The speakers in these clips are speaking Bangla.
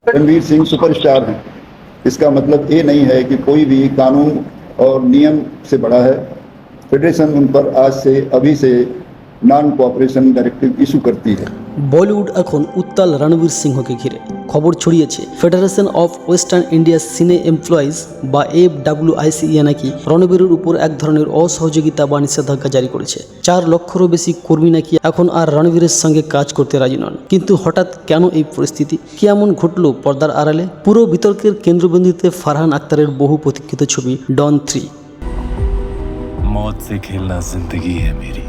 रणवीर सिंह सुपरस्टार हैं। इसका मतलब ये नहीं है कि कोई भी कानून और नियम से बड़ा है। फेडरेशन उन पर आज से अभी से नॉन कोऑपरेशन डायरेक्टिव इशू करती है। বলিউড এখন উত্তাল রণবীর সিংহকে ঘিরে খবর ছড়িয়েছে ফেডারেশন অফ ওয়েস্টার্ন ইন্ডিয়া সিনে এমপ্লয়িজ বা FWICE নাকি রণবীরের উপর এক ধরনের অসহযোগিতা বা নিষেধাজ্ঞা জারি করেছে। 4 লক্ষেরও বেশি কর্মী নাকি এখন আর রণবীরের সঙ্গে কাজ করতে রাজি নন। কিন্তু হঠাৎ কেন এই পরিস্থিতি, কি এমন ঘটল পর্দার আড়ালে? পুরো বিতর্কের কেন্দ্রবিন্দুতে ফারহান আক্তারের বহু প্রতীক্ষিত ছবি ডন 3। मौत से खेलना जिंदगी है मेरी,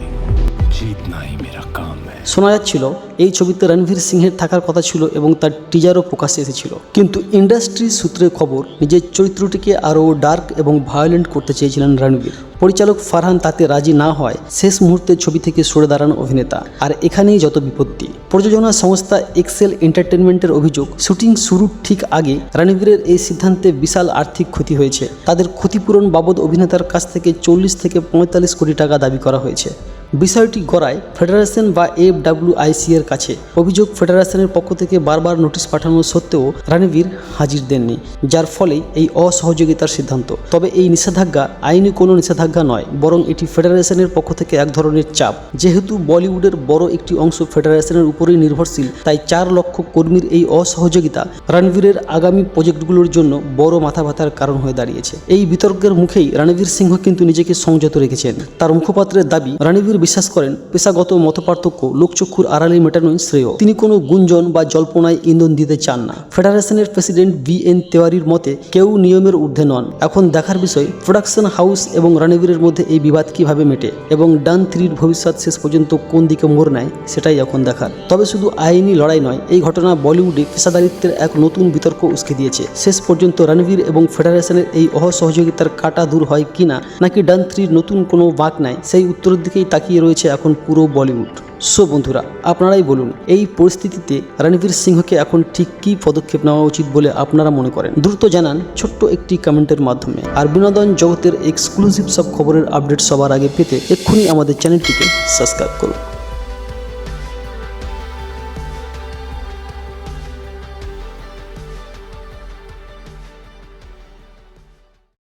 जीतना ही मेरा काम है। শোনা যাচ্ছিল এই ছবিতে রণবীর সিংহের থাকার কথা ছিল এবং তার টিজারও প্রকাশ্যে এসেছিল, কিন্তু ইন্ডাস্ট্রি সূত্রে খবর নিজের চরিত্রটিকে আরও ডার্ক এবং ভায়োলেন্ট করতে চেয়েছিলেন রণবীর। পরিচালক ফারহান তাতে রাজি না হয় শেষ মুহূর্তে ছবি থেকে সরে দাঁড়ান অভিনেতা। আর এখানেই যত বিপত্তি। প্রযোজনা সংস্থা এক্সেল এন্টারটেনমেন্টের অভিযোগ, শুটিং শুরুর ঠিক আগে রণবীরের এই সিদ্ধান্তে বিশাল আর্থিক ক্ষতি হয়েছে। তাদের ক্ষতিপূরণ বাবদ অভিনেতার কাছ থেকে 40 থেকে 45 কোটি টাকা দাবি করা হয়েছে। বিষয়টি গড়ায় ফেডারেশন বা FWICE এর কাছে। অভিযোগ, ফেডারেশনের পক্ষ থেকে বারবার নোটিশ পাঠানো সত্ত্বেও রণবীর হাজির দেননি, যার ফলে এই অসহযোগিতার সিদ্ধান্ত। তবে এই নিষেধাজ্ঞা আইনি কোনো নিষেধাজ্ঞা নয়, বরং এটি ফেডারেশনের পক্ষ থেকে এক ধরনের চাপ। যেহেতু বলিউডের বড় একটি অংশ ফেডারেশনের উপরেই নির্ভরশীল, তাই 4 লক্ষ কর্মীর এই অসহযোগিতা রণবীরের আগামী প্রজেক্টগুলোর জন্য বড় মাথা ব্যথার কারণ হয়ে দাঁড়িয়েছে। এই বিতর্কের মুখেই রণবীর সিংহ কিন্তু নিজেকে সংযত রেখেছেন। তার মুখপাত্রের দাবি, রণবীর বিশ্বাস করেন পেশাগত মতপার্থক্য লোকচক্ষুর আড়ালে মেটানোই শ্রেয়। তিনি কোনো গুঞ্জন বা জল্পনায় ইন্ধন দিতে চান না। ফেডারেশনের প্রেসিডেন্ট VN তেওয়ারির মতে, কেউ নিয়মের ঊর্ধ্বে নন। এখন দেখার বিষয় প্রোডাকশন হাউস এবং রণবীরের মধ্যে এই বিবাদ কিভাবে মেটে এবং ডন 3-র ভবিষ্যৎ শেষ পর্যন্ত কোন দিকে মোড় নেয়, সেটাই এখন দেখার। তবে শুধু আইনি লড়াই নয়, এই ঘটনা বলিউডে পেশাদারিত্বের এক নতুন বিতর্ক উস্কে দিয়েছে। শেষ পর্যন্ত রণবীর এবং ফেডারেশনের এই অসহযোগিতার কাঁটা দূর হয় কিনা, নাকি ডন 3 নতুন কোনো বাঁক নেয়, সেই উত্তরের দিকেই তাকিয়ে রয়েছে এখন পুরো বলিউড। সো বন্ধুরা, আপনারাই বলুন, এই পরিস্থিতিতে রণবীর সিংহকে এখন ঠিক কী পদক্ষেপ নেওয়া উচিত বলে আপনারা মনে করেন? দ্রুত জানান ছোট্ট একটি কমেন্টের মাধ্যমে। আর বিনোদন জগতের এক্সক্লুসিভ সব খবরের আপডেট সবার আগে পেতে এক্ষুনি আমাদের চ্যানেলটিকে সাবস্ক্রাইব করুন।